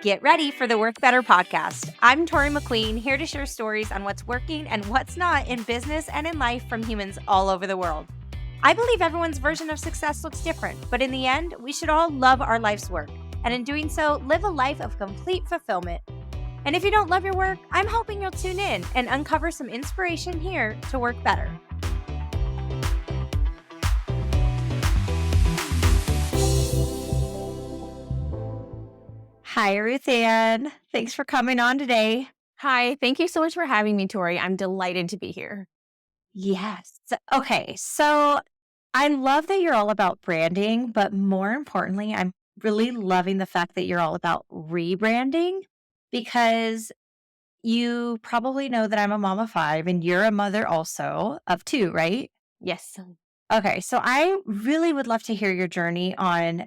Get ready for the Work Better podcast. I'm Tori McQueen, here to share stories on what's working and what's not in business and in life from humans all over the world. I believe everyone's version of success looks different, but in the end, we should all love our life's work, and in doing so, live a life of complete fulfillment. And if you don't love your work, I'm hoping you'll tune in and uncover some inspiration here to work better. Hi, RuthAnn. Thanks for coming on today. Hi, thank you so much for having me, Tori. I'm delighted to be here. Yes. Okay, so I love that you're all about branding, but more importantly, I'm really loving the fact that you're all about rebranding because you probably know that I'm a mom of 5 and you're a mother also of 2, right? Yes. Okay, so I really would love to hear your journey on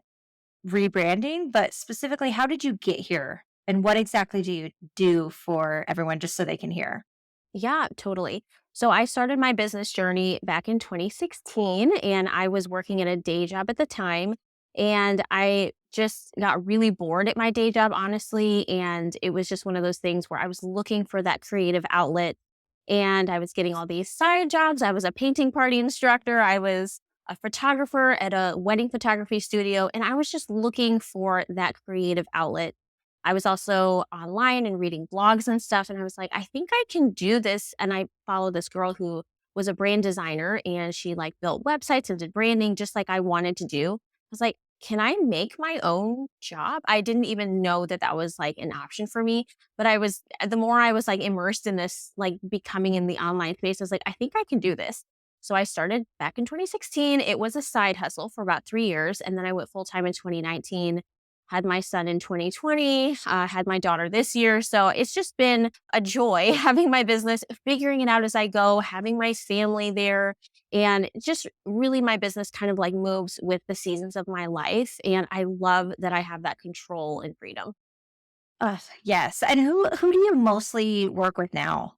rebranding, but specifically, how did you get here? And what exactly do you do for everyone just so they can hear? Yeah, totally. So I started my business journey back in 2016, and I was working at a day job at the time. And I just got really bored at my day job, honestly. And it was just one of those things where I was looking for that creative outlet. And I was getting all these side jobs. I was a painting party instructor. I was a photographer at a wedding photography studio. And I was just looking for that creative outlet. I was also online and reading blogs and stuff. And I was like, I think I can do this. And I followed this girl who was a brand designer and she like built websites and did branding just like I wanted to do. I was like, can I make my own job? I didn't even know that that was like an option for me. But the more I was like immersed in this, like becoming in the online space, I was like, I think I can do this. So I started back in 2016. It was a side hustle for about 3 years. And then I went full time in 2019, had my son in 2020, had my daughter this year. So it's just been a joy having my business, figuring it out as I go, having my family there. And just really my business kind of like moves with the seasons of my life. And I love that I have that control and freedom. Yes. And who do you mostly work with now?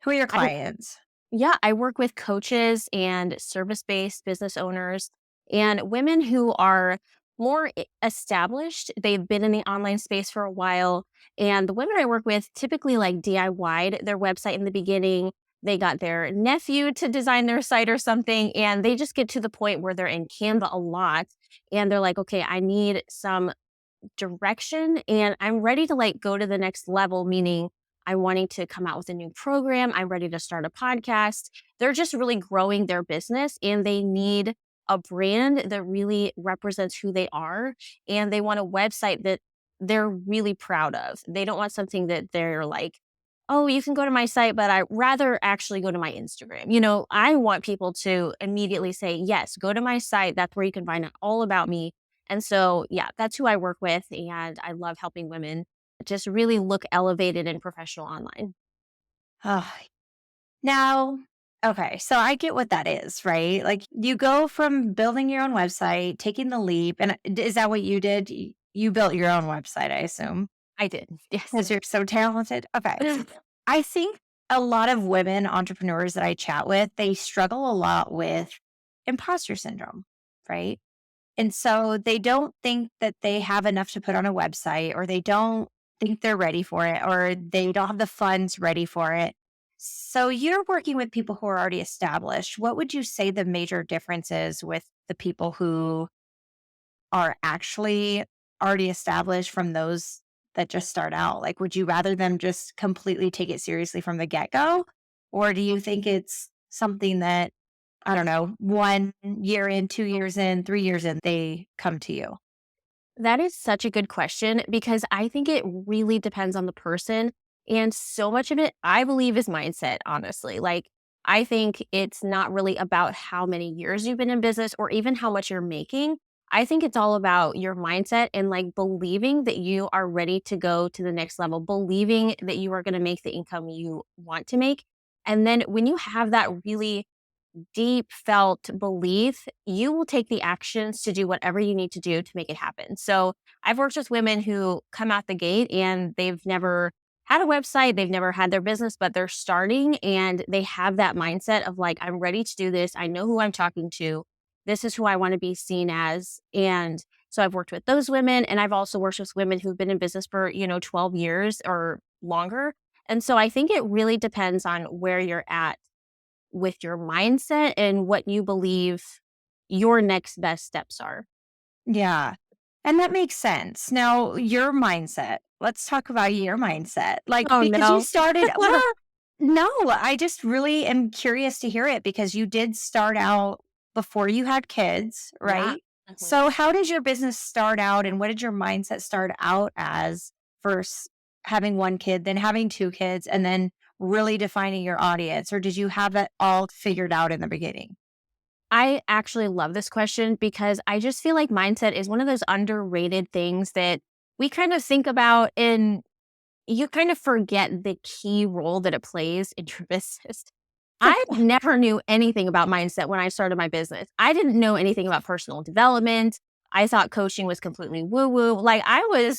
Who are your I clients? Yeah, I work with coaches and service-based business owners and women who are more established. They've been in the online space for a while. And the women I work with typically like DIY'd their website in the beginning. They got their nephew to design their site or something. And they just get to the point where they're in Canva a lot. And they're like, okay, I need some direction and I'm ready to like go to the next level, meaning I'm wanting to come out with a new program. I'm ready to start a podcast. They're just really growing their business and they need a brand that really represents who they are. And they want a website that they're really proud of. They don't want something that they're like, oh, you can go to my site, but I rather actually go to my Instagram. I want people to immediately say, yes, go to my site. That's where you can find out all about me. And so, yeah, that's who I work with. And I love helping women just really look elevated and professional online. Oh, now, okay, so I get what that is, right? Like you go from building your own website, taking the leap, and is that what you did? You built your own website, I assume, I did. Yes. because you're so talented. Okay. I think a lot of women entrepreneurs that I chat with, they struggle a lot with imposter syndrome, right? And so they don't think that they have enough to put on a website, or they don't think they're ready for it, or they don't have the funds ready for it. So you're working with people who are already established. What would you say the major difference is with the people who are actually already established from those that just start out? Like, would you rather them just completely take it seriously from the get go? Or do you think it's something that, I don't know, 1 year in, 2 years in, 3 years in, they come to you? That is such a good question because I think it really depends on the person. And so much of it, I believe, is mindset, honestly. Like, I think it's not really about how many years you've been in business or even how much you're making. I think it's all about your mindset and like believing that you are ready to go to the next level, believing that you are going to make the income you want to make. And then when you have that really deep felt belief, you will take the actions to do whatever you need to do to make it happen. So I've worked with women who come out the gate and they've never had a website, they've never had their business, but they're starting and they have that mindset of like, I'm ready to do this. I know who I'm talking to. This is who I want to be seen as. And So I've worked with those women, and I've also worked with women who've been in business for, 12 years or longer. And so I think it really depends on where you're at with your mindset and what you believe your next best steps are. Yeah. And that makes sense. Now, your mindset. Let's talk about your mindset. Like, Oh, because you no. started, well, no, I just really am curious to hear it because you did start out before you had kids, Yeah. right? Mhm. So, how did your business start out and what did your mindset start out as first having one kid, then having two kids, and then really defining your audience? Or did you have that all figured out in the beginning? I actually love this question because I just feel like mindset is one of those underrated things that we kind of think about, and you kind of forget the key role that it plays in your business. I never knew anything about mindset when I started my business. I didn't know anything about personal development. I thought coaching was completely woo woo. Like, I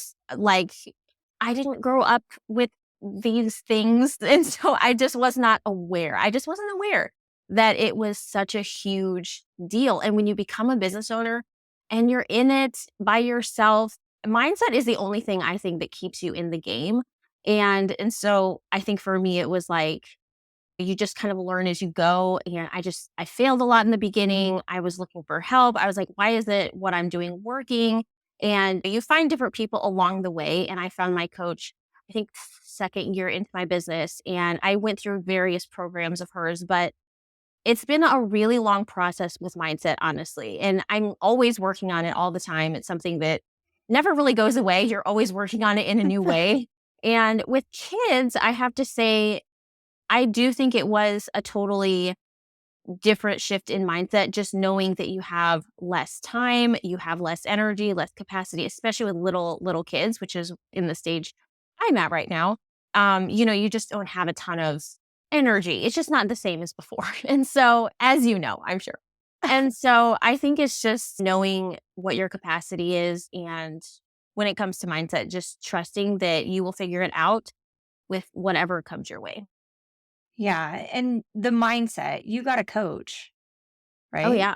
didn't grow up with these things. And so I just was not aware. I just wasn't aware that it was such a huge deal. And when you become a business owner and you're in it by yourself, mindset is the only thing I think that keeps you in the game. And so I think for me, it was like, you just kind of learn as you go. And I failed a lot in the beginning. I was looking for help. I was like, why is it what I'm doing working? And you find different people along the way. And I found my coach, I think, second year into my business. And I went through various programs of hers, but it's been a really long process with mindset, honestly. And I'm always working on it all the time. It's something that never really goes away. You're always working on it in a new way. And with kids, I have to say, I do think it was a totally different shift in mindset, just knowing that you have less time, you have less energy, less capacity, especially with little kids, which is in the stage I'm at right now. You just don't have a ton of energy. It's just not the same as before. And so, as you know, I'm sure. And so I think it's just knowing what your capacity is, and when it comes to mindset, just trusting that you will figure it out with whatever comes your way. Yeah. And the mindset, you got a coach, Oh, right? yeah.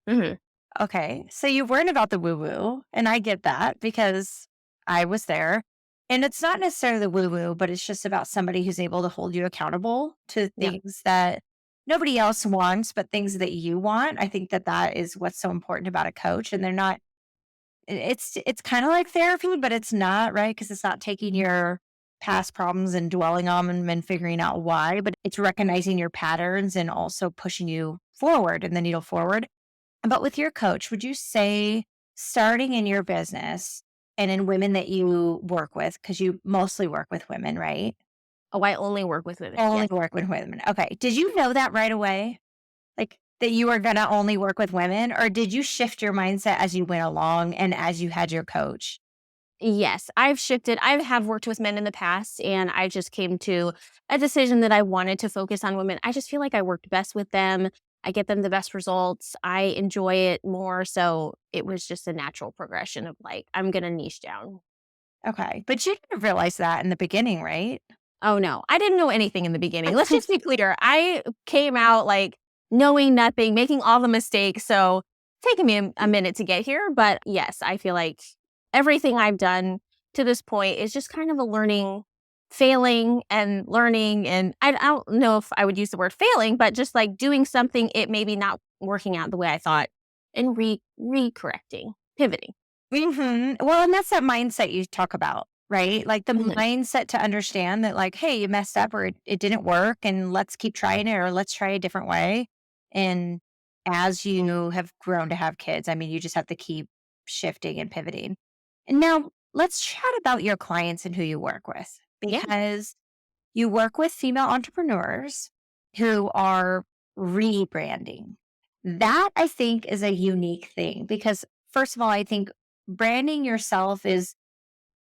Mhm. Okay. So you weren't about the woo woo. And I get that because I was there. And it's not necessarily the woo woo, but it's just about somebody who's able to hold you accountable to Yeah. things that nobody else wants, but things that you want. I think that that is what's so important about a coach. And they're not, it's kind of like therapy, but it's not, right? Because it's not taking your past problems and dwelling on them and figuring out why, but it's recognizing your patterns and also pushing you forward and the needle forward. But with your coach, would you say starting in your business and in women that you work with, because you mostly work with women, right? Oh, I only work with women. Only Yes. work with women. Okay. Did you know that right away? Like that you were going to only work with women? Or did you shift your mindset as you went along and as you had your coach? Yes, I've shifted. I have worked with men in the past, and I just came to a decision that I wanted to focus on women. I just feel like I worked best with them. I get them the best results. I enjoy it more. So it was just a natural progression of like, I'm going to niche down. Okay. But you didn't realize that in the beginning, right? Oh, no. I didn't know anything in the beginning. Let's just be clear. I came out like knowing nothing, making all the mistakes. So taking me a minute to get here. But yes, I feel like everything I've done to this point is just kind of a learning, failing and learning. And I don't know if I would use the word failing, but just like doing something, it maybe not working out the way I thought, and re-correcting, pivoting. Well, and that's that mindset you talk about, right? Like the Mhm. mindset to understand that, like, hey, you messed up or it didn't work, and let's keep trying it or let's try a different way. And as you have grown to have kids, I mean, you just have to keep shifting and pivoting. And now let's chat about your clients and who you work with Yeah. because you work with female entrepreneurs who are rebranding. That I think is a unique thing because, first of all, I think branding yourself is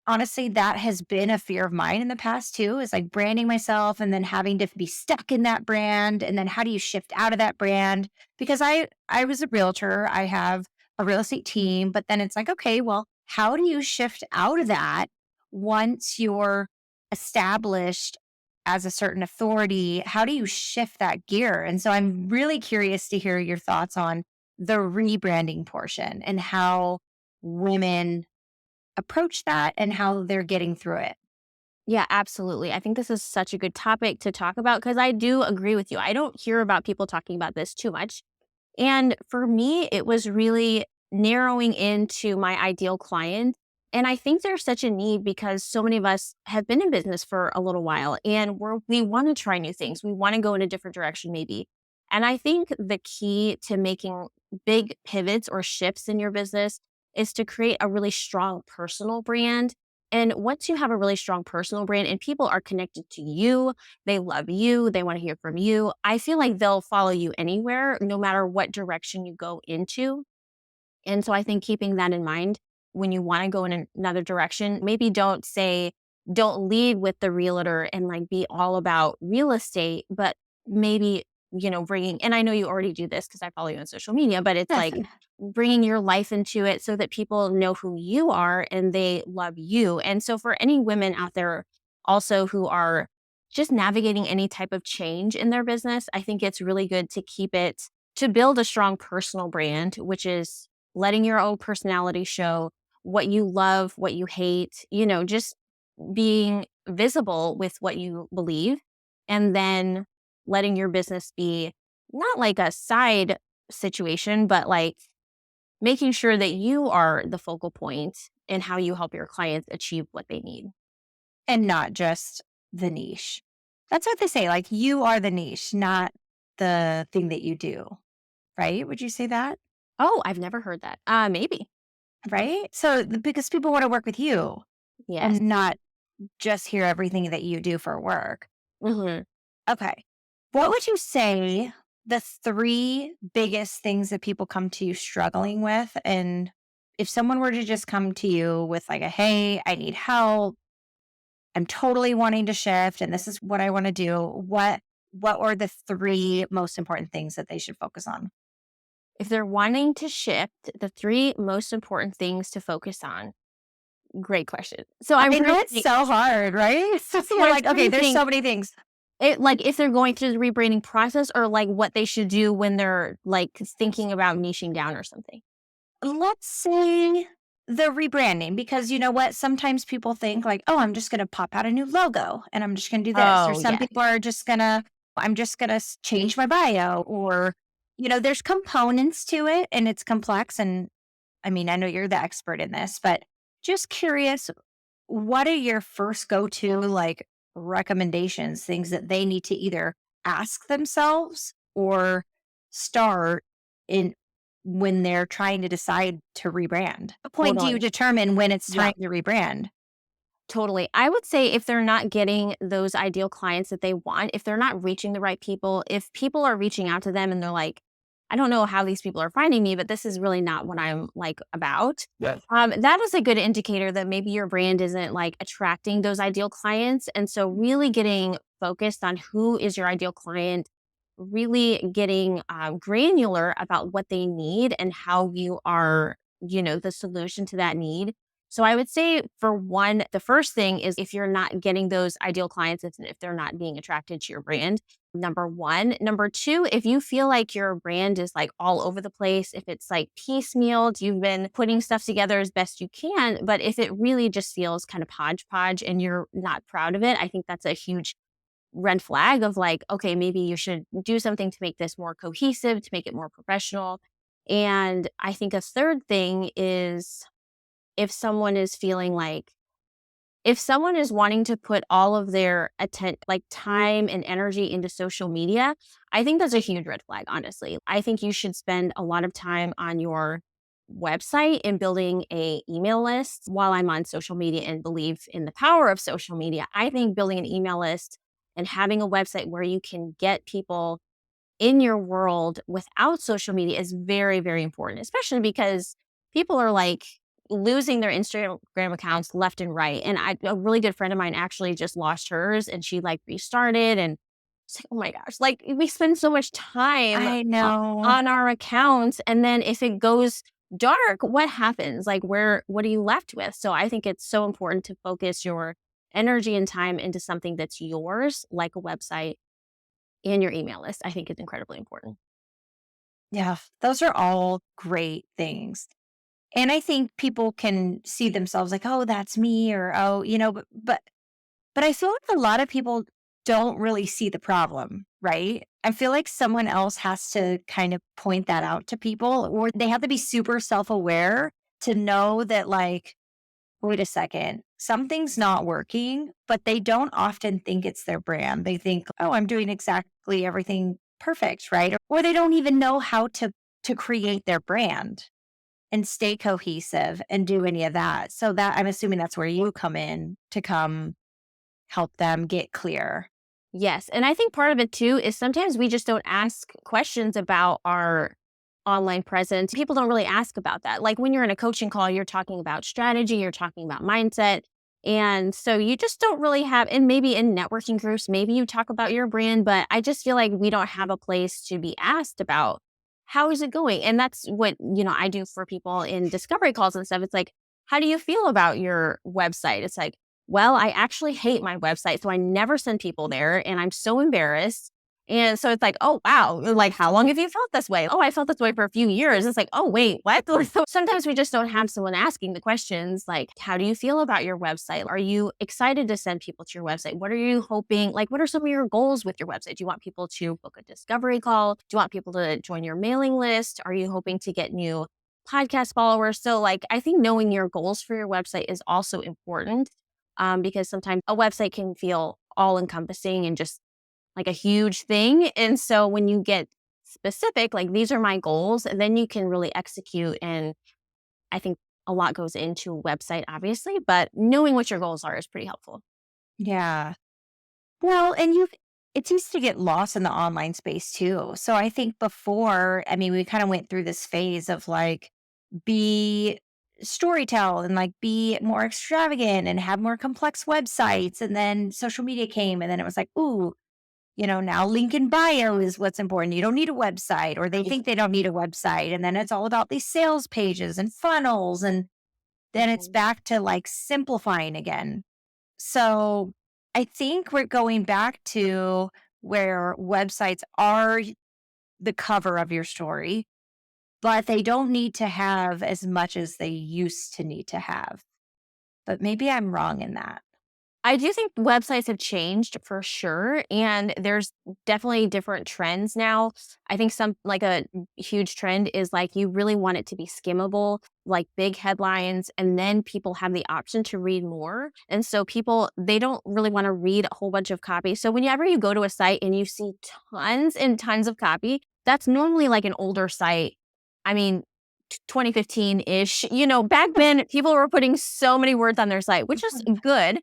honestly that has been a fear of mine in the past too, is like branding myself and then having to be stuck in that brand. And then how do you shift out of that brand? Because I was a realtor, I have a real estate team, but then it's like, okay, well, how do you shift out of that once you're established as a certain authority? How do you shift that gear? And so I'm really curious to hear your thoughts on the rebranding portion and how women approach that and how they're getting through it. Yeah, absolutely. I think this is such a good topic to talk about because I do agree with you. I don't hear about people talking about this too much. And for me, it was really narrowing into my ideal client. And I think there's such a need because so many of us have been in business for a little while and we want to try new things. We want to go in a different direction, maybe. And I think the key to making big pivots or shifts in your business is to create a really strong personal brand. And once you have a really strong personal brand and people are connected to you, they love you, they want to hear from you, I feel like they'll follow you anywhere, no matter what direction you go into. And so I think keeping that in mind when you want to go in another direction, maybe don't lead with the realtor and like be all about real estate, but maybe, bringing, and I know you already do this because I follow you on social media, but it's Yes. like bringing your life into it so that people know who you are and they love you. And so for any women out there also who are just navigating any type of change in their business, I think it's really good to build a strong personal brand, which is letting your own personality show what you love, what you hate, just being visible with what you believe, and then letting your business be not like a side situation, but like making sure that you are the focal point in how you help your clients achieve what they need. And not just the niche. That's what they say. Like you are the niche, not the thing that you do. Right? Would you say that? Oh, I've never heard that. Maybe. Right? So, because people want to work with you Yes. and not just hear everything that you do for work. Hmm. Okay. What would you say the three biggest things that people come to you struggling with? And if someone were to just come to you with like a, hey, I need help, I'm totally wanting to shift and this is what I want to do, what were the three most important things that they should focus on? If they're wanting to shift, the three most important things to focus on. Great question. So I'm I trying know to it's think. so hard, right? So You're I'm like, trying okay, to there's think so many things. like if they're going through the rebranding process or like what they should do when they're like thinking about niching down or something. Let's say the rebranding, because you know what? Sometimes people think like, oh, I'm just going to pop out a new logo and I'm just going to do this. Or Oh, some yes. people are just going to, I'm just going to change my bio or, there's components to it and it's complex. And I mean, I know you're the expert in this, but just curious, what are your first go to like recommendations, things that they need to either ask themselves or start in when they're trying to decide to rebrand? What point do you Totally. determine when it's Yeah. time to rebrand? Totally. I would say if they're not getting those ideal clients that they want, if they're not reaching the right people, if people are reaching out to them and they're like, I don't know how these people are finding me, but this is really not what I'm like about. Yes. That is a good indicator that maybe your brand isn't like attracting those ideal clients. And so really getting focused on who is your ideal client, really getting granular about what they need and how you are, the solution to that need. So I would say for one, the first thing is if you're not getting those ideal clients, if they're not being attracted to your brand, number one. Number two, if you feel like your brand is like all over the place, if it's like piecemealed, you've been putting stuff together as best you can, but if it really just feels kind of hodgepodge and you're not proud of it, I think that's a huge red flag of like, okay, maybe you should do something to make this more cohesive, to make it more professional. And I think a third thing is if someone is feeling like if someone is wanting to put all of their time and energy into social media, I think that's a huge red flag, honestly. I think you should spend a lot of time on your website and building a email list. While I'm on social media and believe in the power of social media, I think building an email list and having a website where you can get people in your world without social media is very, very important, especially because people are like losing their Instagram accounts left and right. And a really good friend of mine actually just lost hers and she like restarted. And it's like, oh my gosh, like we spend so much time I know. on our accounts. And then if it goes dark, what happens? Like, what are you left with? So I think it's so important to focus your energy and time into something that's yours, like a website and your email list, I think is incredibly important. Yeah, those are all great things. And I think people can see themselves like, oh, that's me, or oh, but I feel like a lot of people don't really see the problem, right? I feel like someone else has to kind of point that out to people, or they have to be super self aware to know that, like, wait a second, something's not working, but they don't often think it's their brand. They think, oh, I'm doing exactly everything perfect, right? Or they don't even know how to create their brand and stay cohesive and do any of that. So that I'm assuming that's where you come in to come help them get clear. Yes, and I think part of it too is sometimes we just don't ask questions about our online presence. People don't really ask about that. Like when you're in a coaching call, you're talking about strategy, you're talking about mindset. And so you just don't really have, and maybe in networking groups, maybe you talk about your brand, but I just feel like we don't have a place to be asked about how is it going. And that's what, I do for people in discovery calls and stuff. It's like, how do you feel about your website? It's like, well, I actually hate my website, so I never send people there, and I'm so embarrassed. And so it's like, oh, wow. Like, how long have you felt this way? Oh, I felt this way for a few years. It's like, oh, wait, what? So sometimes we just don't have someone asking the questions like, how do you feel about your website? Are you excited to send people to your website? What are you hoping? Like, what are some of your goals with your website? Do you want people to book a discovery call? Do you want people to join your mailing list? Are you hoping to get new podcast followers? So, like, I think knowing your goals for your website is also important because sometimes a website can feel all encompassing and just like a huge thing. And so when you get specific, like these are my goals, and then you can really execute. And I think a lot goes into a website, obviously, but knowing what your goals are is pretty helpful. Yeah. Well, and it's easy to get lost in the online space too. So I think before, I mean, we kind of went through this phase of like be storytell and like be more extravagant and have more complex websites. And then social media came and then it was like, ooh, now link in bio is what's important. You don't need a website, or they think they don't need a website. And then it's all about these sales pages and funnels. And then it's Mhm. back to like simplifying again. So I think we're going back to where websites are the cover of your story, but they don't need to have as much as they used to need to have. But maybe I'm wrong in that. I do think websites have changed for sure. And there's definitely different trends now. I think some like a huge trend is like you really want it to be skimmable, like big headlines, and then people have the option to read more. And so people, they don't really want to read a whole bunch of copy. So whenever you go to a site and you see tons and tons of copy, that's normally like an older site. I mean, 2015 ish. Back then people were putting so many words on their site, which is good,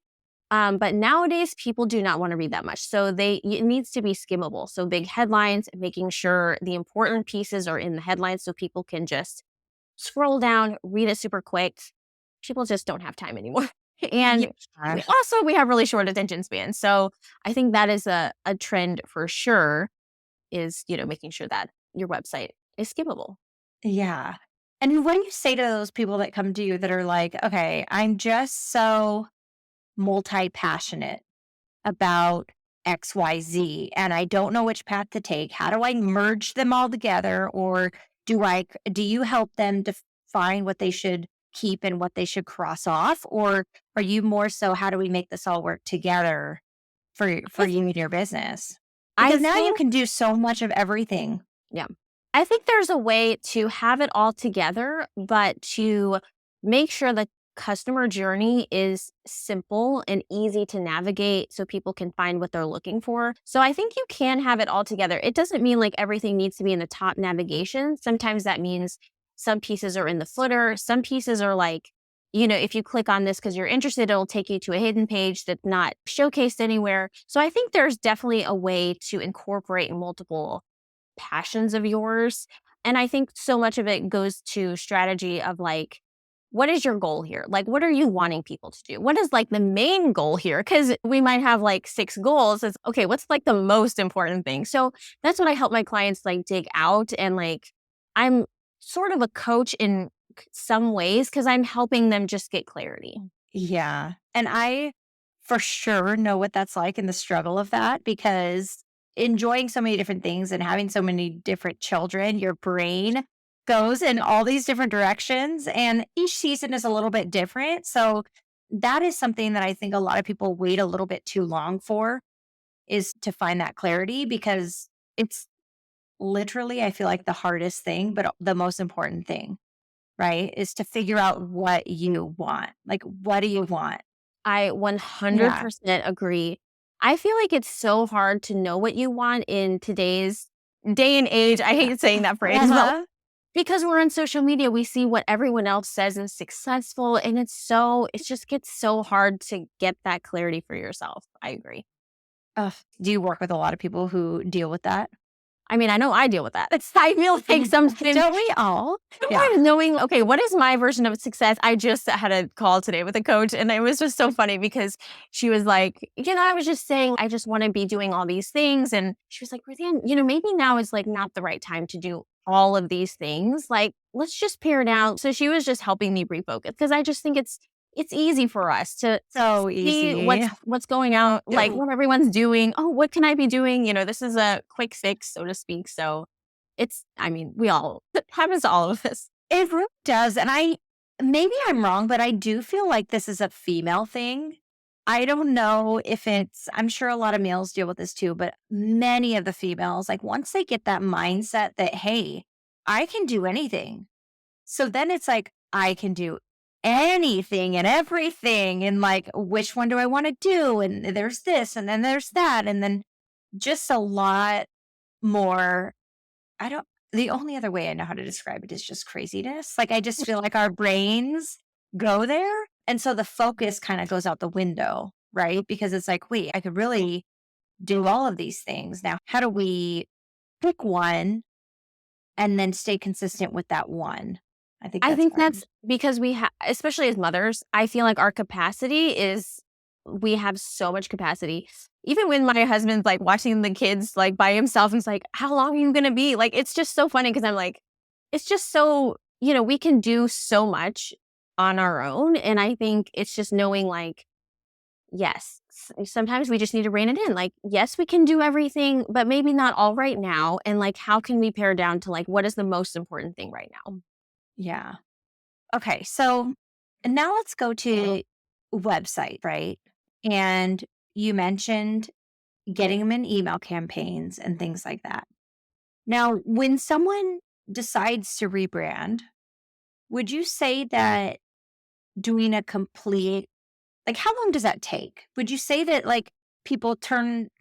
but nowadays, people do not want to read that much. So it needs to be skimmable. So big headlines, making sure the important pieces are in the headlines so people can just scroll down, read it super quick. People just don't have time anymore. And Yeah. we have really short attention spans. So I think that is a trend for sure is, making sure that your website is skimmable. Yeah. And what do you say to those people that come to you that are like, okay, I'm just so multi passionate about XYZ and I don't know which path to take. How do I merge them all together? Or do you help them define what they should keep and what they should cross off? Or are you more so, how do we make this all work together for I, you and your business? I Because now you think can do so much of everything. Yeah. I think there's a way to have it all together, but to make sure the customer journey is simple and easy to navigate so people can find what they're looking for. So I think you can have it all together. It doesn't mean like everything needs to be in the top navigation. Sometimes that means some pieces are in the footer, some pieces are like, if you click on this because you're interested, it'll take you to a hidden page that's not showcased anywhere. So I think there's definitely a way to incorporate multiple passions of yours. And I think so much of it goes to strategy of like, what is your goal here? Like, what are you wanting people to do? What is like the main goal here? Because we might have like six goals. It's okay, what's like the most important thing? So that's what I help my clients like dig out. And like, I'm sort of a coach in some ways because I'm helping them just get clarity. Yeah. And I for sure know what that's like and the struggle of that, because enjoying so many different things and having so many different children, your brain goes in all these different directions, and each season is a little bit different. So that is something that I think a lot of people wait a little bit too long for, is to find that clarity, because it's literally, I feel like, the hardest thing, but the most important thing, right? Is to figure out what you want. Like, what do you want? I Yeah. 100% agree. I feel like it's so hard to know what you want in today's day and age. I hate saying that phrase, but Uh-huh. because we're on social media, we see what everyone else says is successful. And it just gets so hard to get that clarity for yourself. I agree. Ugh. Do you work with a lot of people who deal with that? I mean, I know I deal with that. I feel like sometimes Don't we all? Yeah. sometimes knowing, okay, what is my version of success? I just had a call today with a coach, and it was just so funny because she was like, I was just saying, I just want to be doing all these things. And she was like, RuthAnn, maybe now is like not the right time to do all of these things. Like, let's just pare down. So she was just helping me refocus because I just think it's easy for us to So see easy. what's going out, like what everyone's doing. Oh, what can I be doing? This is a quick fix, so to speak. So I mean, we all it happens to all of us. It really does. And maybe I'm wrong, but I do feel like this is a female thing. I don't know if I'm sure a lot of males deal with this too, but many of the females, like, once they get that mindset that, hey, I can do anything. So then it's like, I can do anything and everything. And like, which one do I want to do? And there's this, and then there's that. And then just a lot more. I don't, the only other way I know how to describe it is just craziness. Like, I just feel like our brains go there. And so the focus kind of goes out the window, right? Because it's like, wait, I could really do all of these things. Now, how do we pick one and then stay consistent with that one? I think I that's think hard. that's because especially as mothers, I feel like our capacity is we have so much capacity. Even when my husband's like watching the kids like by himself and it's like, how long are you gonna be? Like, it's just so funny because I'm like, it's just so, we can do so much on our own. And I think it's just knowing like, yes, sometimes we just need to rein it in. Like, yes, we can do everything, but maybe not all right now. And like, how can we pare down to like, what is the most important thing right now? Yeah. Okay. So now let's go to website, right? And you mentioned getting them in email campaigns and things like that. Now, when someone decides to rebrand, would you say that doing a complete, like, how long does that take? Would you say that, like, people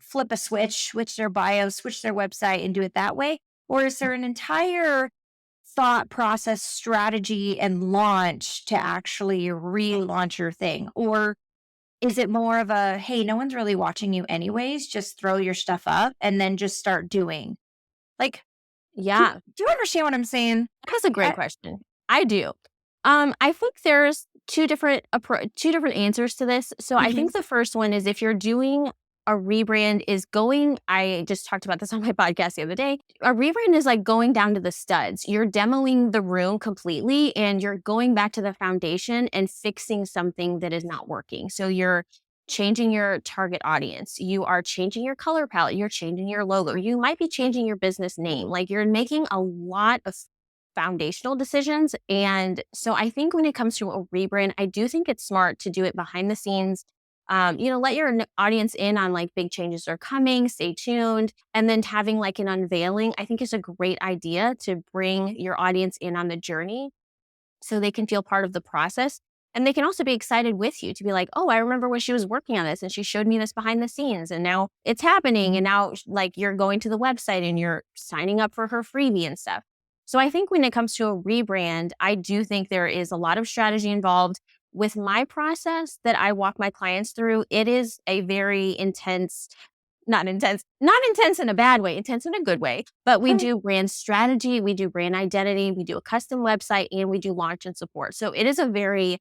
flip a switch their bio, switch their website and do it that way? Or is there an entire thought process, strategy, and launch to actually relaunch your thing? Or is it more of a, hey, no one's really watching you anyways, just throw your stuff up and then just start doing? Like, Yeah. do you understand what I'm saying? That's a great I question. I do. I think there's two different answers to this. So I Mhm. think the first one is if you're doing a rebrand is going, I just talked about this on my podcast the other day. A rebrand is like going down to the studs. You're demoing the room completely and you're going back to the foundation and fixing something that is not working. So you're changing your target audience. You are changing your color palette. You're changing your logo. You might be changing your business name. Like you're making a lot of foundational decisions. And so I think when it comes to a rebrand, I do think it's smart to do it behind the scenes. Let your audience in on like big changes are coming, stay tuned. And then having like an unveiling, I think is a great idea to bring your audience in on the journey so they can feel part of the process. And they can also be excited with you to be like, oh, I remember when she was working on this and she showed me this behind the scenes and now it's happening. And now like you're going to the website and you're signing up for her freebie and stuff. So I think when it comes to a rebrand, I do think there is a lot of strategy involved. With my process that I walk my clients through, it is a very not intense in a bad way, intense in a good way. But we do brand strategy, we do brand identity, we do a custom website, and we do launch and support. So it is a very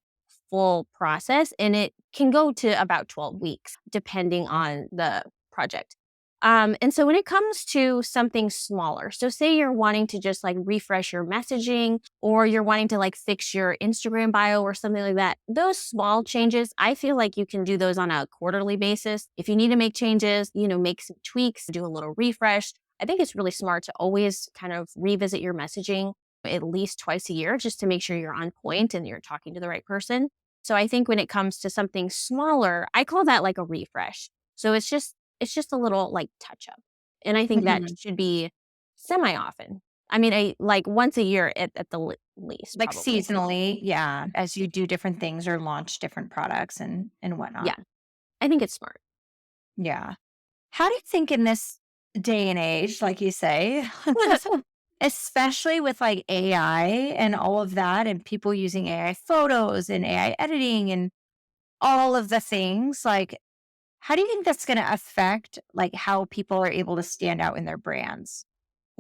full process and it can go to about 12 weeks, depending on the project. And so when it comes to something smaller, so say you're wanting to just like refresh your messaging or you're wanting to like fix your Instagram bio or something like that, those small changes, I feel like you can do those on a quarterly basis. If you need to make changes, make some tweaks, do a little refresh. I think it's really smart to always kind of revisit your messaging at least twice a year just to make sure you're on point and you're talking to the right person. So I think when it comes to something smaller, I call that like a refresh. So it's just a little like touch up. And I think that Mhm. should be semi often. I mean, I like once a year at the least, Like probably. seasonally, yeah, as you do different things or launch different products and Yeah, whatnot. I think it's smart. Yeah. How do you think in this day and age, like you say, especially with like AI and all of that and people using AI photos and AI editing and all of the things, like how do you think that's going to affect like how people are able to stand out in their brands?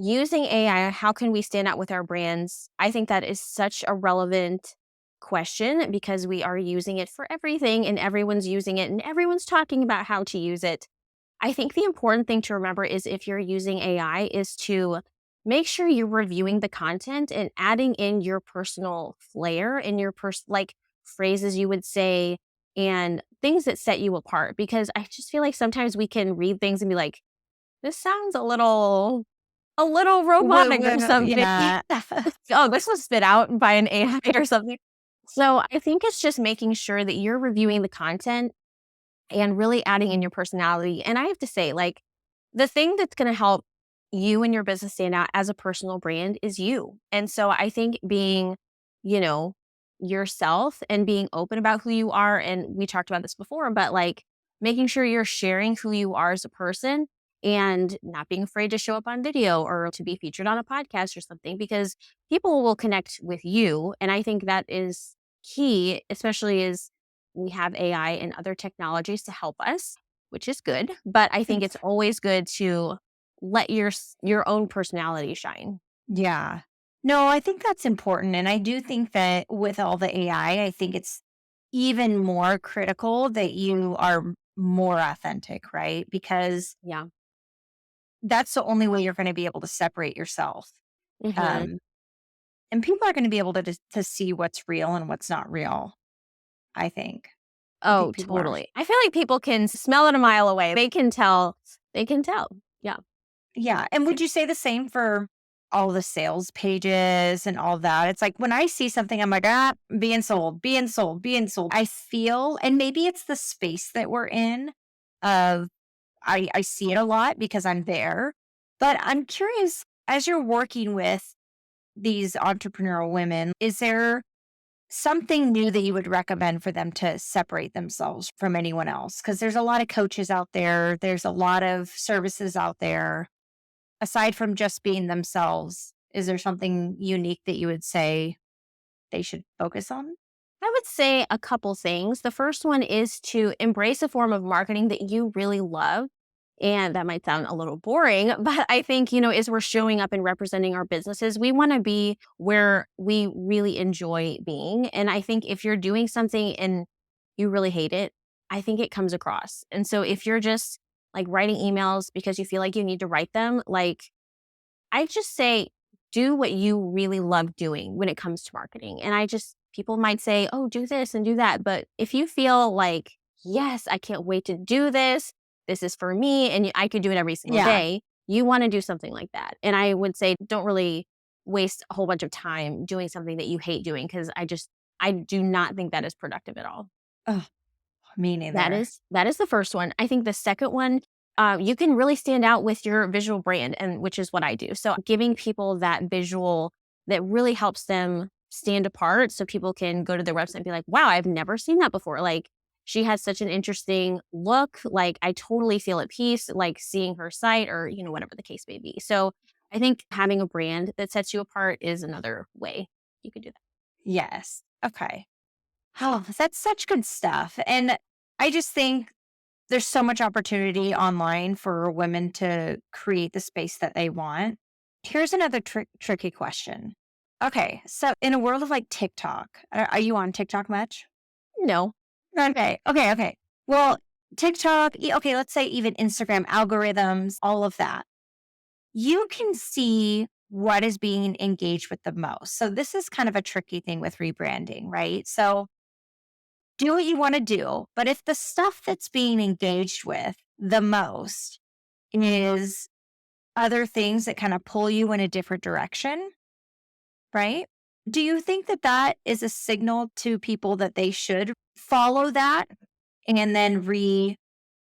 Using AI, how can we stand out with our brands? I think that is such a relevant question because we are using it for everything and everyone's using it and everyone's talking about how to use it. I think the important thing to remember is if you're using AI is to make sure you're reviewing the content and adding in your personal flair and your like phrases you would say and things that set you apart because I just feel like sometimes we can read things and be like this sounds a little robotic or something. Yeah. Oh, this was spit out by an AI or something. So I think it's just making sure that you're reviewing the content and really adding in your personality. And I have to say, like, the thing that's going to help you and your business stand out as a personal brand is you. And so I think being, you know, yourself and being open about who you are. And we talked about this before, but like making sure you're sharing who you are as a person and not being afraid to show up on video or to be featured on a podcast or something because people will connect with you. And I think that is key, especially as we have AI and other technologies to help us, which is good. But I think it's always good to let your own personality shine. Yeah. No, I think that's important. And I do think that with all the AI, I think it's even more critical that you are more authentic, right? Because Yeah. that's the only way you're going to be able to separate yourself. Hmm. Um, and people are going to be able to see what's real and what's not real, I think. I Oh, think people are. totally. I feel like people can smell it a mile away. They can tell. They can tell. Yeah. Yeah. And would you say the same for all the sales pages and all that? It's like when I see something, I'm like, being sold, being sold, being sold. I feel, and maybe it's the space that we're in of I see it a lot because I'm there. But I'm curious, as you're working with these entrepreneurial women, is there something new that you would recommend for them to separate themselves from anyone else? Because there's a lot of coaches out there, there's a lot of services out there. Aside from just being themselves, is there something unique that you would say they should focus on? I would say a couple things. The first one is to embrace a form of marketing that you really love. And that might sound a little boring, but I think, as we're showing up and representing our businesses, we want to be where we really enjoy being. And I think if you're doing something and you really hate it, I think it comes across. And so if you're just like writing emails because you feel like you need to write them, like I just say, do what you really love doing when it comes to marketing. And people might say, oh, do this and do that. But if you feel like, yes, I can't wait to do this, this is for me, and I could do it every single Yeah. day, you want to do something like that. And I would say, don't really waste a whole bunch of time doing something that you hate doing because I do not think that is productive at all. Oh, me That neither. is that is the first one. I think the second one, you can really stand out with your visual brand, and which is what I do. So giving people that visual that really helps them stand apart, so people can go to their website and be like, "Wow, I've never seen that before." Like she has such an interesting look. Like I totally feel at peace, like seeing her site or whatever the case may be. So I think having a brand that sets you apart is another way you could do that. Yes. Okay. Oh, that's such good stuff. And I just think there's so much opportunity online for women to create the space that they want. Here's another tricky question. Okay. So, in a world of like TikTok, are you on TikTok much? No. Okay. Okay. Okay. Well, TikTok, okay, let's say even Instagram algorithms, all of that. You can see what is being engaged with the most. So, this is kind of a tricky thing with rebranding, right? So, do what you want to do. But if the stuff that's being engaged with the most is other things that kind of pull you in a different direction, right? Do you think that that is a signal to people that they should follow that and then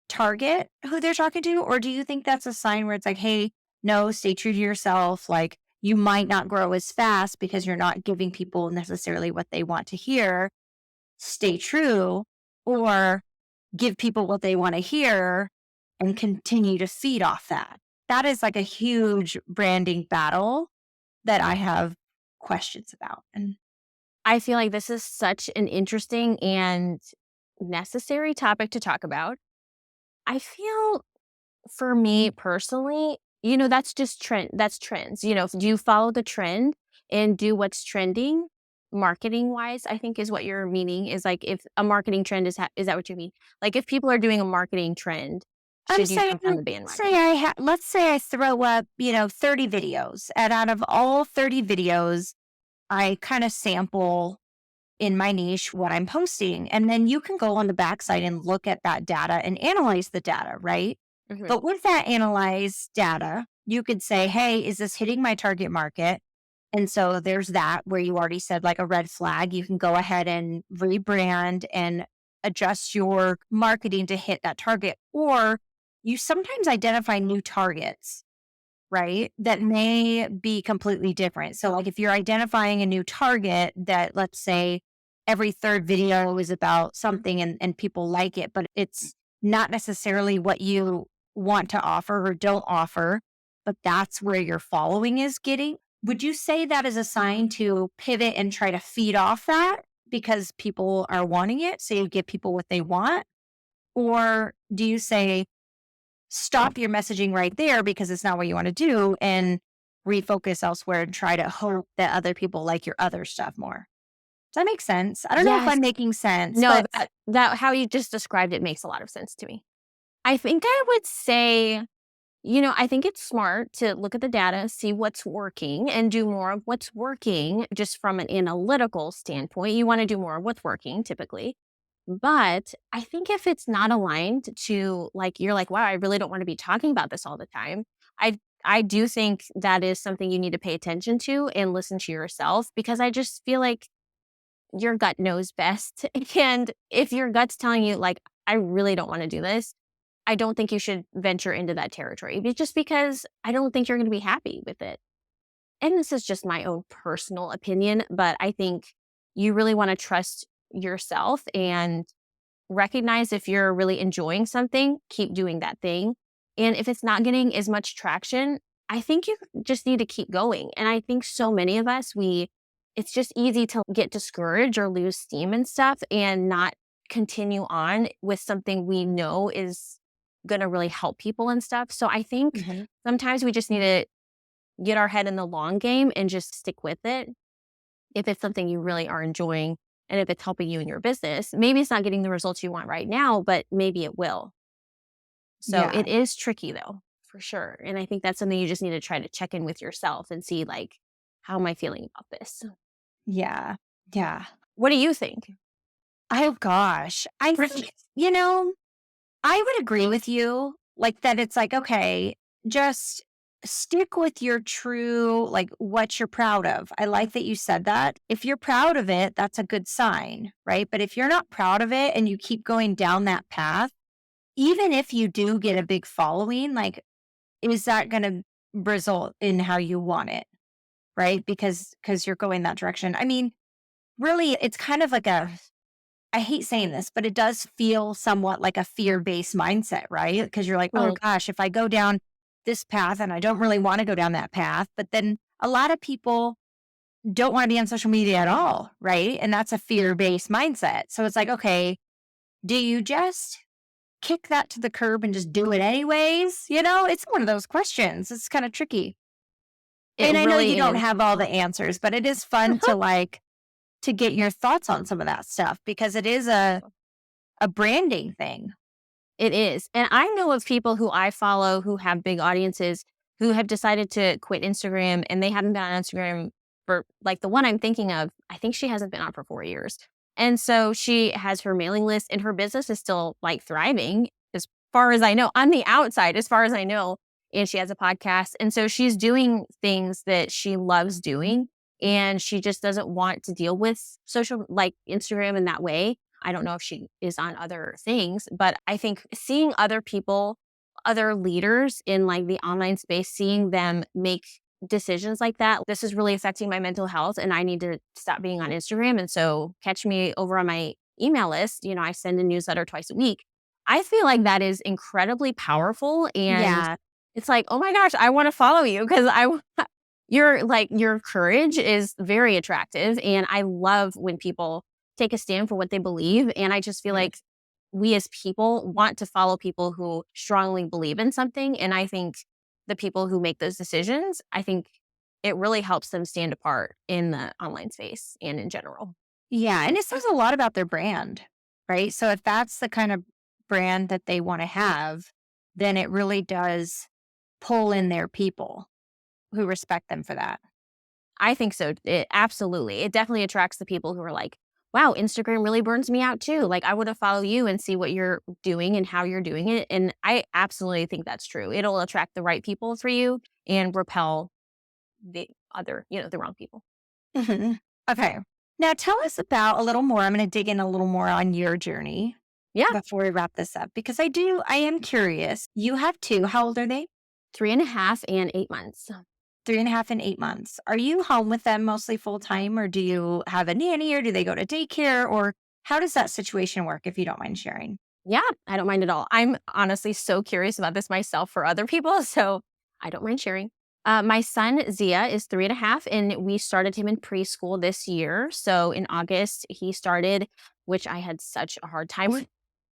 target who they're talking to? Or do you think that's a sign where it's like, hey, no, stay true to yourself? Like you might not grow as fast because you're not giving people necessarily what they want to hear. Stay true, or give people what they want to hear and continue to feed off that. That is like a huge branding battle that I have questions about. And I feel like this is such an interesting and necessary topic to talk about. I feel for me personally, that's just that's trends. Do you follow the trend and do what's trending marketing wise? I think is what you're meaning is like if a marketing trend is that what you mean? Like if people are doing a marketing trend, I'm should you saying, jump on the say bandwagon? let's say I throw up, 30 videos, and out of all 30 videos, I kind of sample in my niche what I'm posting. And then you can go on the backside and look at that data and analyze the data, right? Mhm. But with that analyzed data, you could say, hey, is this hitting my target market? And so there's that where you already said like a red flag. You can go ahead and rebrand and adjust your marketing to hit that target. Or you sometimes identify new targets, right? That may be completely different. So, like if you're identifying a new target that, let's say, every third video is about something and people like it, but it's not necessarily what you want to offer or don't offer, but that's where your following is getting. Would you say that is a sign to pivot and try to feed off that because people are wanting it? So you give people what they want? Or do you say, stop your messaging right there because it's not what you want to do and refocus elsewhere and try to hope that other people like your other stuff more? Does that make sense? I don't know if Yes. I'm making sense, No, but that how you just described it makes a lot of sense to me. I think I would say, I think it's smart to look at the data, see what's working, and do more of what's working just from an analytical standpoint. You want to do more of what's working typically. But I think if it's not aligned to like, you're like, wow, I really don't want to be talking about this all the time. I do think that is something you need to pay attention to and listen to yourself because I just feel like your gut knows best. And if your gut's telling you, like, I really don't want to do this, I don't think you should venture into that territory just because I don't think you're going to be happy with it. And this is just my own personal opinion, but I think you really want to trust yourself and recognize if you're really enjoying something, keep doing that thing. And if it's not getting as much traction, I think you just need to keep going. And I think so many of us, it's just easy to get discouraged or lose steam and stuff and not continue on with something we know is going to really help people and stuff. So I think Mhm. sometimes we just need to get our head in the long game and just stick with it if it's something you really are enjoying and if it's helping you in your business. Maybe it's not getting the results you want right now, but maybe it will. So Yeah. it is tricky though, for sure. And I think that's something you just need to try to check in with yourself and see like, how am I feeling about this? Yeah. Yeah. What do you think? Oh gosh. I think, I would agree with you, like, that it's like, okay, just stick with your true, like, what you're proud of. I like that you said that. If you're proud of it, that's a good sign, right? But if you're not proud of it and you keep going down that path, even if you do get a big following, like, is that going to result in how you want it, right? Because you're going that direction. I mean, really, it's kind of like a, I hate saying this, but it does feel somewhat like a fear-based mindset, right? Because you're like, "Oh Hmm. gosh, if I go down this path and I don't really wanna go down that path," but then a lot of people don't wanna be on social media at all, right? And that's a fear-based mindset. So it's like, okay, do you just kick that to the curb and just do it anyways? It's one of those questions. It's kinda tricky. It And I know you really don't is. have all the answers, but it is fun to, like, to get your thoughts on some of that stuff because it is a branding thing. It is. And I know of people who I follow who have big audiences who have decided to quit Instagram and they haven't been on Instagram for like the one I'm thinking of, I think she hasn't been on for 4 years. And so she has her mailing list and her business is still like thriving as far as I know, on the outside, as far as I know. And she has a podcast. And so she's doing things that she loves doing. and she just doesn't want to deal with social, like Instagram in that way. I don't know if she is on other things, but I think seeing other people, other leaders in like the online space, seeing them make decisions like that, this is really affecting my mental health and I need to stop being on Instagram. And so catch me over on my email list. I send a newsletter twice a week. I feel like that is incredibly powerful. And Yeah. it's like, oh my gosh, I want to follow you because your courage is very attractive. And I love when people take a stand for what they believe. And I just feel Right. like we as people want to follow people who strongly believe in something. And I think the people who make those decisions, I think it really helps them stand apart in the online space and in general. Yeah, and it says a lot about their brand, right? So if that's the kind of brand that they wanna have, then it really does pull in their people who respect them for that. I think so. It absolutely. It definitely attracts the people who are like, wow, Instagram really burns me out too. Like I want to follow you and see what you're doing and how you're doing it. And I absolutely think that's true. It'll attract the right people for you and repel the other, the wrong people. Mhm. Okay. Now tell us about a little more. I'm gonna dig in a little more on your journey Yeah. before we wrap this up because I am curious. You have 2. How old are they? 3.5 and 8 months. 3.5 and 8 months. Are you home with them mostly full time, or do you have a nanny, or do they go to daycare, or how does that situation work, if you don't mind sharing? Yeah, I don't mind at all. I'm honestly so curious about this myself for other people. So I don't mind sharing. My son, Zia, is 3.5, and we started him in preschool this year. So in August, he started, which I had such a hard time with,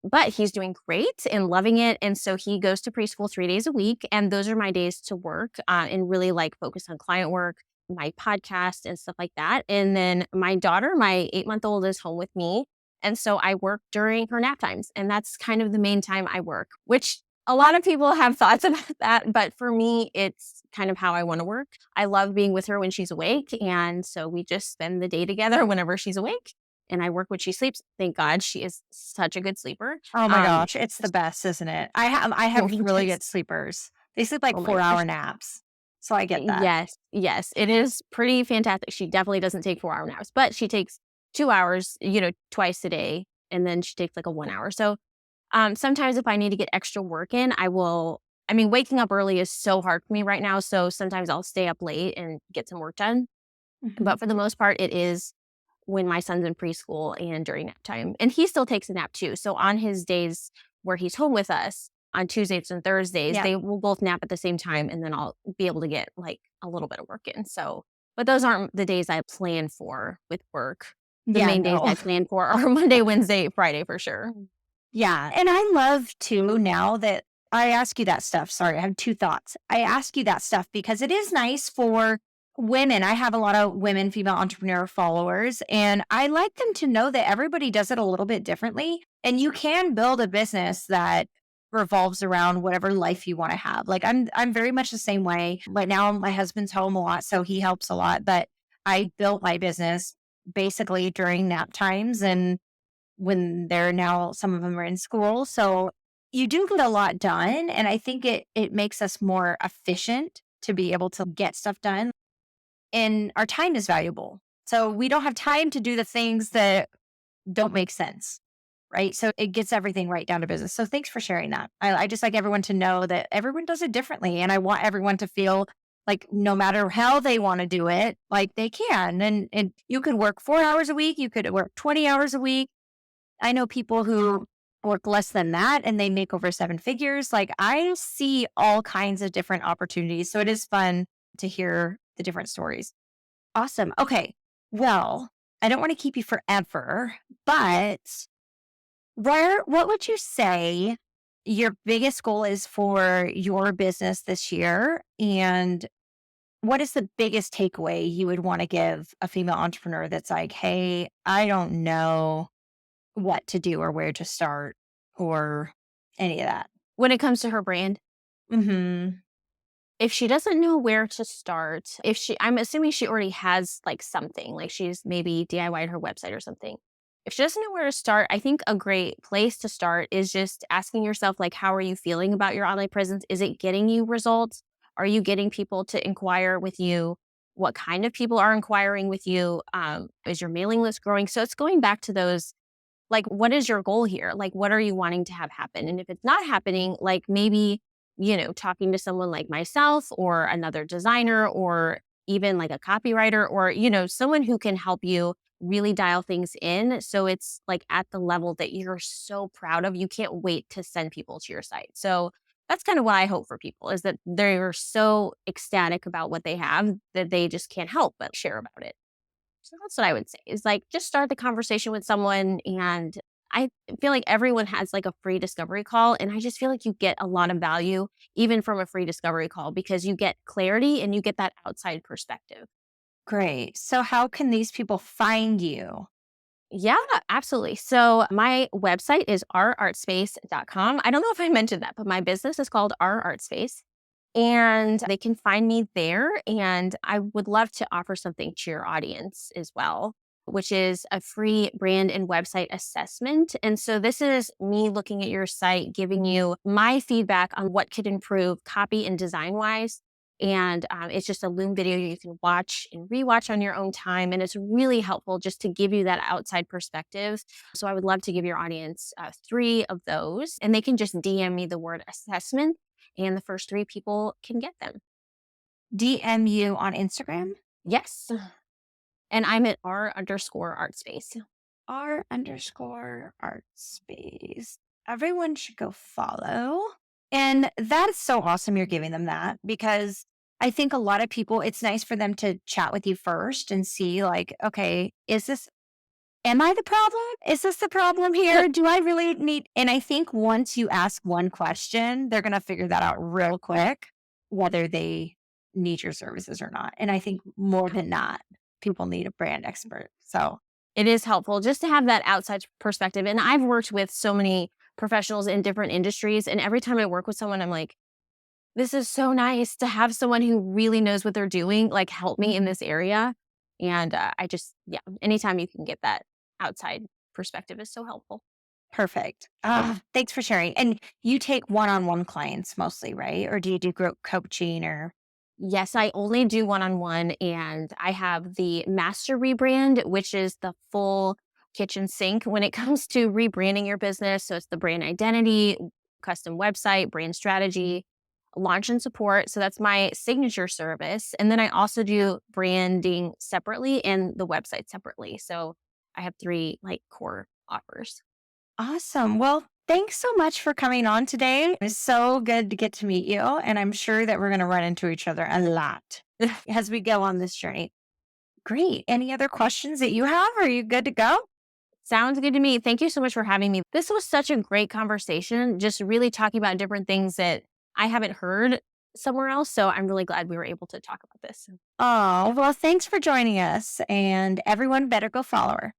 but he's doing great and loving it. And so he goes to preschool 3 days a week. And those are my days to work and really like focus on client work, my podcast, and stuff like that. And then my daughter, my 8 month old, is home with me. And so I work during her nap times. And that's kind of the main time I work, which a lot of people have thoughts about that. But for me, it's kind of how I want to work. I love being with her when she's awake. And so we just spend the day together whenever she's awake and I work when she sleeps. Thank God she is such a good sleeper. Oh my Um, gosh, it's the best, isn't it? I have really good sleepers. They sleep like oh my 4-hour gosh. naps, so I get that. Yes, yes, it is pretty fantastic. She definitely doesn't take 4-hour naps, but she takes 2 hours, twice a day, and then she takes like a 1 hour. So sometimes if I need to get extra work in, I will. I mean, waking up early is so hard for me right now. So sometimes I'll stay up late and get some work done. Mhm. But for the most part, it is when my son's in preschool and during nap time. And he still takes a nap too. So on his days where he's home with us on Tuesdays and Thursdays, Yeah. they will both nap at the same time and then I'll be able to get like a little bit of work in. So, but those aren't the days I plan for with work. The Yeah, main days no. I plan for are Monday, Wednesday, Friday for sure. Yeah, and I love too now that I ask you that stuff. Sorry, I have 2 thoughts. I ask you that stuff because it is nice for women. I have a lot of women, female entrepreneur followers, and I like them to know that everybody does it a little bit differently, and you can build a business that revolves around whatever life you wanna have. Like, I'm very much the same way. Right now, my husband's home a lot, so he helps a lot, but I built my business basically during nap times and when they're now some of them are in school. So you do get a lot done. And I think it makes us more efficient to be able to get stuff done. And our time is valuable. So we don't have time to do the things that don't make sense. Right. So it gets everything right down to business. So thanks for sharing that. I just like everyone to know that everyone does it differently. And I want everyone to feel like no matter how they want to do it, like they can. And you could work 4 hours a week, you could work 20 hours a week. I know people who work less than that and they make over 7 figures. Like I see all kinds of different opportunities. So it is fun to hear the different stories. Awesome. Okay. Well, I don't want to keep you forever, but what would you say your biggest goal is for your business this year? And what is the biggest takeaway you would want to give a female entrepreneur that's like, hey, I don't know what to do or where to start or any of that. When it comes to her brand, Mhm. if she doesn't know where to start, I'm assuming she already has like something, like she's maybe DIY'd her website or something. If she doesn't know where to start, I think a great place to start is just asking yourself, like, how are you feeling about your online presence? Is it getting you results? Are you getting people to inquire with you what kind of people are inquiring with you? Is your mailing list growing? So it's going back to those, like, what is your goal here? Like, what are you wanting to have happen? And if it's not happening, like maybe, talking to someone like myself or another designer or even like a copywriter or, someone who can help you really dial things in. So it's like at the level that you're so proud of, you can't wait to send people to your site. So that's kind of what I hope for people is that they're so ecstatic about what they have that they just can't help but share about it. So that's what I would say is like just start the conversation with someone. And I feel like everyone has like a free discovery call. And I just feel like you get a lot of value even from a free discovery call because you get clarity and you get that outside perspective. Great. So how can these people find you? Yeah, absolutely. So my website is rartspace.com. I don't know if I mentioned that, but my business is called R Art Space. And they can find me there. And I would love to offer something to your audience as well, which is a free brand and website assessment. And so this is me looking at your site, giving you my feedback on what could improve copy and design wise. And it's just a Loom video you can watch and rewatch on your own time. And it's really helpful just to give you that outside perspective. So I would love to give your audience 3 of those. And they can just DM me the word assessment and the first 3 people can get them. DM you on Instagram? Yes. And I'm at r_art space. R_art space. Everyone should go follow. And that's so awesome you're giving them that because I think a lot of people, it's nice for them to chat with you first and see, like, okay, am I the problem? Is this the problem here? Do I really need? And I think once you ask one question, they're going to figure that out real quick, whether they need your services or not. And I think more than not, people need a brand expert. So It is helpful just to have that outside perspective. And I've worked with so many professionals in different industries. And every time I work with someone, I'm like, this is so nice to have someone who really knows what they're doing, like help me in this area. And yeah, anytime you can get that outside perspective is so helpful. perfect. Thanks for sharing. And you take one-on-one clients mostly, right? Or do you do group coaching or? Yes, I only do one-on-one and I have the master rebrand, which is the full kitchen sink when it comes to rebranding your business. So it's the brand identity, custom website, brand strategy, launch and support. So that's my signature service. And then I also do branding separately and the website separately. So I have 3 like core offers. Awesome. Well, thanks so much for coming on today. It was so good to get to meet you. And I'm sure that we're going to run into each other a lot as we go on this journey. Great. Any other questions that you have? Are you good to go? Sounds good to me. Thank you so much for having me. This was such a great conversation, just really talking about different things that I haven't heard somewhere else. So I'm really glad we were able to talk about this. Oh, well, thanks for joining us. And everyone better go follow her.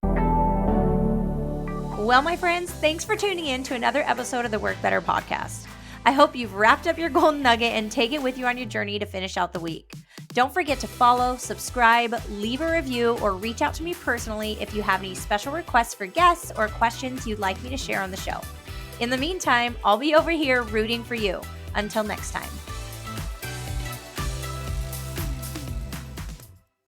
Well, my friends, thanks for tuning in to another episode of the Work Better podcast. I hope you've wrapped up your golden nugget and take it with you on your journey to finish out the week. Don't forget to follow, subscribe, leave a review, or reach out to me personally if you have any special requests for guests or questions you'd like me to share on the show. In the meantime, I'll be over here rooting for you. Until next time.